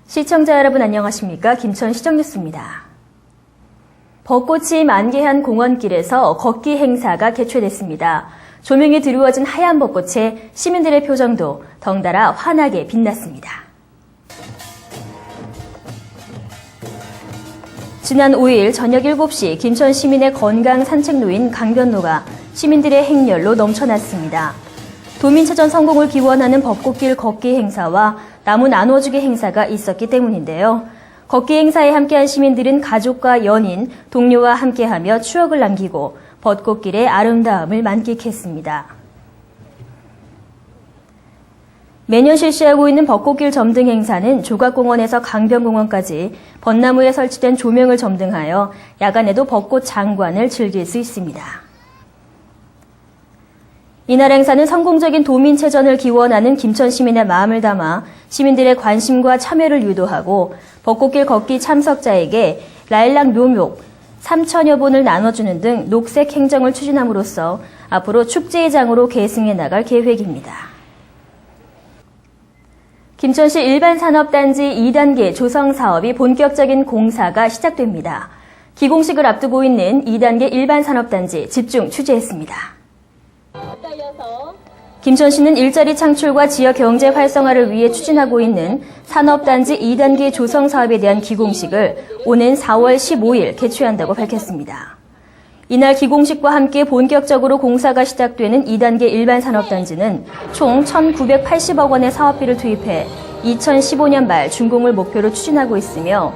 시청자 여러분 안녕하십니까? 김천 시정뉴스입니다. 벚꽃이 만개한 공원길에서 걷기 행사가 개최됐습니다. 조명이 드리워진 하얀 벚꽃에 시민들의 표정도 덩달아 환하게 빛났습니다. 지난 5일 저녁 7시 김천 시민의 건강 산책로인 강변로가 시민들의 행렬로 넘쳐났습니다. 도민체전 성공을 기원하는 벚꽃길 걷기 행사와 나무 나눠주기 행사가 있었기 때문인데요. 걷기 행사에 함께한 시민들은 가족과 연인, 동료와 함께하며 추억을 남기고 벚꽃길의 아름다움을 만끽했습니다. 매년 실시하고 있는 벚꽃길 점등 행사는 조각공원에서 강변공원까지 벚나무에 설치된 조명을 점등하여 야간에도 벚꽃 장관을 즐길 수 있습니다. 이날 행사는 성공적인 도민체전을 기원하는 김천 시민의 마음을 담아 시민들의 관심과 참여를 유도하고 벚꽃길 걷기 참석자에게 라일락 묘목 3,000여 본을 나눠주는 등 녹색 행정을 추진함으로써 앞으로 축제의 장으로 계승해 나갈 계획입니다. 김천시 일반산업단지 2단계 조성 사업이 본격적인 공사가 시작됩니다. 기공식을 앞두고 있는 2단계 일반산업단지 집중 취재했습니다. 김천시는 일자리 창출과 지역 경제 활성화를 위해 추진하고 있는 산업단지 2단계 조성 사업에 대한 기공식을 오는 4월 15일 개최한다고 밝혔습니다. 이날 기공식과 함께 본격적으로 공사가 시작되는 2단계 일반 산업단지는 총 1,980억 원의 사업비를 투입해 2015년 말 준공을 목표로 추진하고 있으며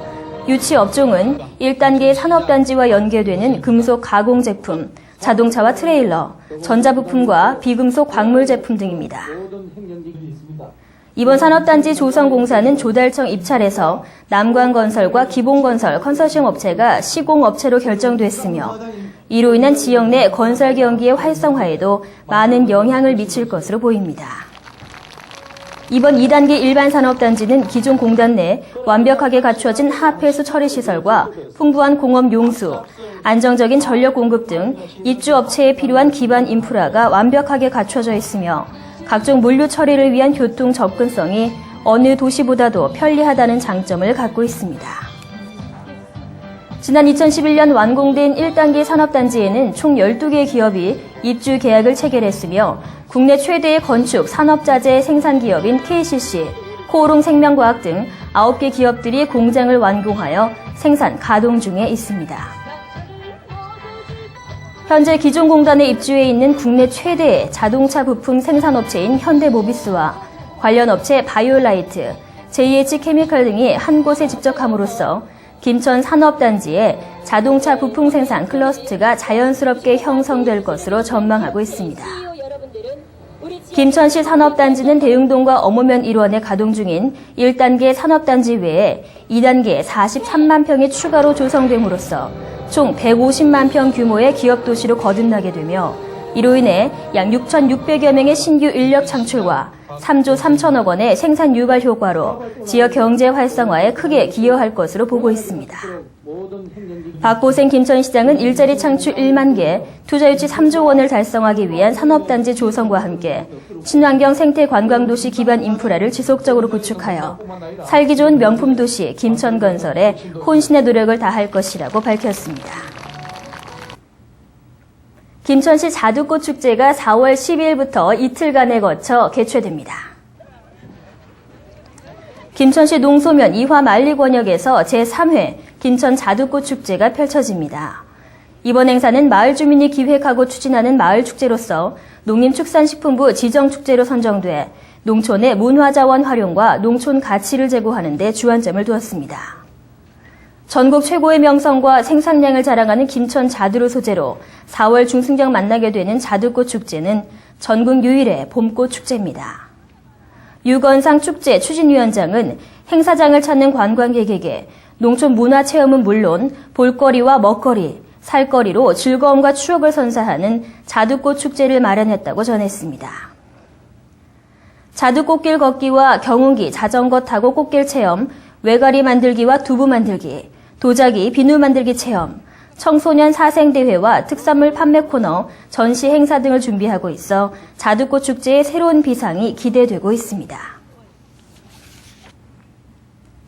유치 업종은 1단계 산업단지와 연계되는 금속 가공 제품, 자동차와 트레일러, 전자부품과 비금속 광물 제품 등입니다. 이번 산업단지 조성 공사는 조달청 입찰에서 남광건설과 기본건설 컨소시엄 업체가 시공업체로 결정됐으며 이로 인한 지역 내 건설 경기의 활성화에도 많은 영향을 미칠 것으로 보입니다. 이번 2단계 일반 산업단지는 기존 공단 내 완벽하게 갖춰진 하폐수 처리 시설과 풍부한 공업 용수, 안정적인 전력 공급 등 입주 업체에 필요한 기반 인프라가 완벽하게 갖춰져 있으며 각종 물류 처리를 위한 교통 접근성이 어느 도시보다도 편리하다는 장점을 갖고 있습니다. 지난 2011년 완공된 1단계 산업단지에는 총 12개의 기업이 입주 계약을 체결했으며 국내 최대의 건축, 산업자재 생산기업인 KCC, 코오롱 생명과학 등 9개 기업들이 공장을 완공하여 생산 가동 중에 있습니다. 현재 기존 공단에 입주해 있는 국내 최대의 자동차 부품 생산업체인 현대모비스와 관련 업체 바이올라이트, JH케미칼 등이 한 곳에 집적함으로써 김천 산업단지에 자동차 부품 생산 클러스터가 자연스럽게 형성될 것으로 전망하고 있습니다. 김천시 산업단지는 대흥동과 어무면 일원에 가동 중인 1단계 산업단지 외에 2단계 43만 평이 추가로 조성됨으로써 총 150만 평 규모의 기업도시로 거듭나게 되며 이로 인해 약 6,600여 명의 신규 인력 창출과 3조 3천억 원의 생산 유발 효과로 지역 경제 활성화에 크게 기여할 것으로 보고 있습니다. 박보생 김천시장은 일자리 창출 1만 개, 투자 유치 3조 원을 달성하기 위한 산업단지 조성과 함께 친환경 생태 관광도시 기반 인프라를 지속적으로 구축하여 살기 좋은 명품 도시 김천건설에 혼신의 노력을 다할 것이라고 밝혔습니다. 김천시 자두꽃 축제가 4월 12일부터 이틀간에 거쳐 개최됩니다. 김천시 농소면 이화 만리권역에서 제3회 김천 자두꽃 축제가 펼쳐집니다. 이번 행사는 마을 주민이 기획하고 추진하는 마을 축제로서 농림축산식품부 지정축제로 선정돼 농촌의 문화자원 활용과 농촌 가치를 제고하는 데 주안점을 두었습니다. 전국 최고의 명성과 생산량을 자랑하는 김천 자두를 소재로 4월 중순경 만나게 되는 자두꽃 축제는 전국 유일의 봄꽃 축제입니다. 유건상 축제 추진위원장은 행사장을 찾는 관광객에게 농촌 문화체험은 물론 볼거리와 먹거리, 살거리로 즐거움과 추억을 선사하는 자두꽃 축제를 마련했다고 전했습니다. 자두꽃길 걷기와 경운기, 자전거 타고 꽃길 체험, 외가리 만들기와 두부 만들기, 도자기, 비누 만들기 체험, 청소년 사생대회와 특산물 판매 코너, 전시 행사 등을 준비하고 있어 자두꽃 축제의 새로운 비상이 기대되고 있습니다.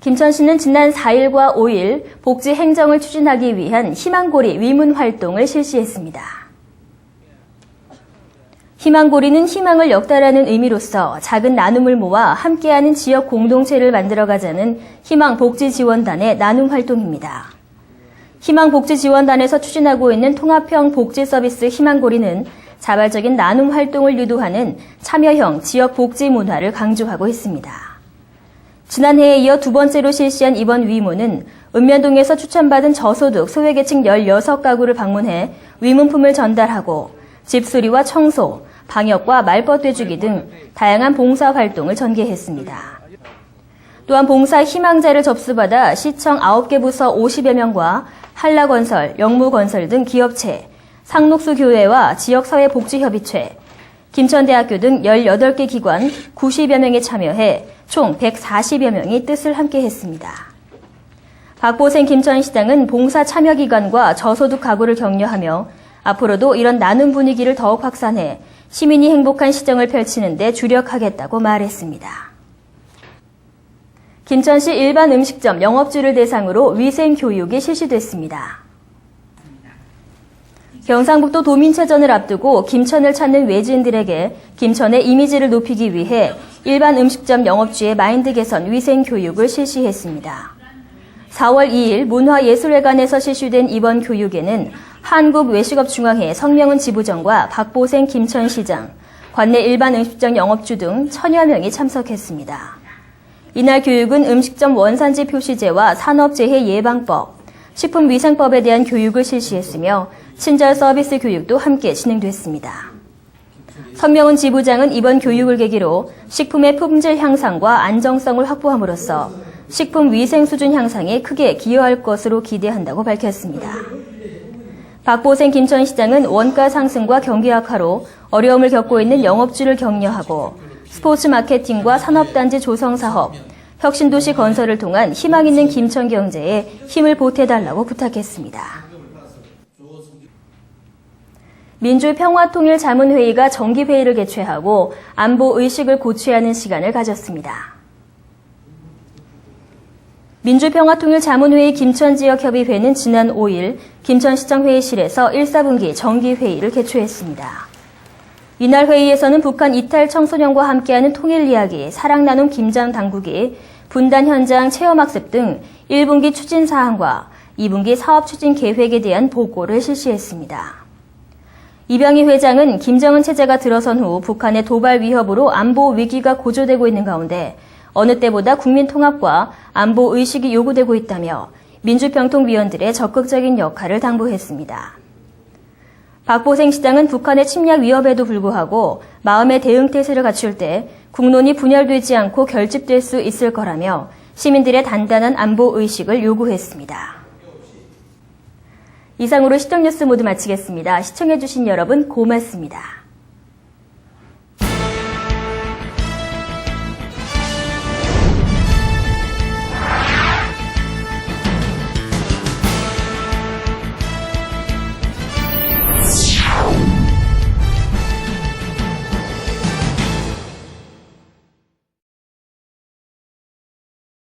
김천시는 지난 4일과 5일 복지 행정을 추진하기 위한 희망고리 위문 활동을 실시했습니다. 희망고리는 희망을 역달하는 의미로서 작은 나눔을 모아 함께하는 지역 공동체를 만들어가자는 희망복지지원단의 나눔 활동입니다. 희망복지지원단에서 추진하고 있는 통합형 복지서비스 희망고리는 자발적인 나눔 활동을 유도하는 참여형 지역 복지 문화를 강조하고 있습니다. 지난해에 이어 두 번째로 실시한 이번 위문은 읍면동에서 추천받은 저소득 소외계층 16가구를 방문해 위문품을 전달하고 집수리와 청소, 방역과 말벗 되주기 등 다양한 봉사활동을 전개했습니다. 또한 봉사 희망자를 접수받아 시청 9개 부서 50여 명과 한라건설, 영무건설 등 기업체, 상록수교회와 지역사회복지협의체, 김천대학교 등 18개 기관 90여 명이 참여해 총 140여 명이 뜻을 함께 했습니다. 박보생 김천시장은 봉사 참여기관과 저소득 가구를 격려하며 앞으로도 이런 나눔 분위기를 더욱 확산해 시민이 행복한 시정을 펼치는 데 주력하겠다고 말했습니다. 김천시 일반 음식점 영업주를 대상으로 위생교육이 실시됐습니다. 경상북도 도민체전을 앞두고 김천을 찾는 외지인들에게 김천의 이미지를 높이기 위해 일반 음식점 영업주의 마인드 개선 위생교육을 실시했습니다. 4월 2일 문화예술회관에서 실시된 이번 교육에는 한국외식업중앙회 성명은 지부장과 박보생 김천시장, 관내 일반 음식점 영업주 등 1000여 명이 참석했습니다. 이날 교육은 음식점 원산지 표시제와 산업재해 예방법, 식품위생법에 대한 교육을 실시했으며 친절 서비스 교육도 함께 진행됐습니다. 성명은 지부장은 이번 교육을 계기로 식품의 품질 향상과 안정성을 확보함으로써 식품 위생 수준 향상에 크게 기여할 것으로 기대한다고 밝혔습니다. 박보생 김천시장은 원가 상승과 경기 악화로 어려움을 겪고 있는 영업주를 격려하고 스포츠 마케팅과 산업단지 조성 사업, 혁신도시 건설을 통한 희망 있는 김천 경제에 힘을 보태달라고 부탁했습니다. 민주평화통일자문회의가 정기회의를 개최하고 안보의식을 고취하는 시간을 가졌습니다. 민주평화통일자문회의 김천지역협의회는 지난 5일 김천시청 회의실에서 1사분기 정기회의를 개최했습니다. 이날 회의에서는 북한 이탈 청소년과 함께하는 통일 이야기, 사랑 나눔 김장 당국이 분단 현장 체험학습 등 1분기 추진 사항과 2분기 사업 추진 계획에 대한 보고를 실시했습니다. 이병희 회장은 김정은 체제가 들어선 후 북한의 도발 위협으로 안보 위기가 고조되고 있는 가운데 어느 때보다 국민 통합과 안보 의식이 요구되고 있다며 민주평통위원들의 적극적인 역할을 당부했습니다. 박보생 시장은 북한의 침략 위협에도 불구하고 마음의 대응태세를 갖출 때 국론이 분열되지 않고 결집될 수 있을 거라며 시민들의 단단한 안보 의식을 요구했습니다. 이상으로 시정뉴스 모두 마치겠습니다. 시청해주신 여러분 고맙습니다.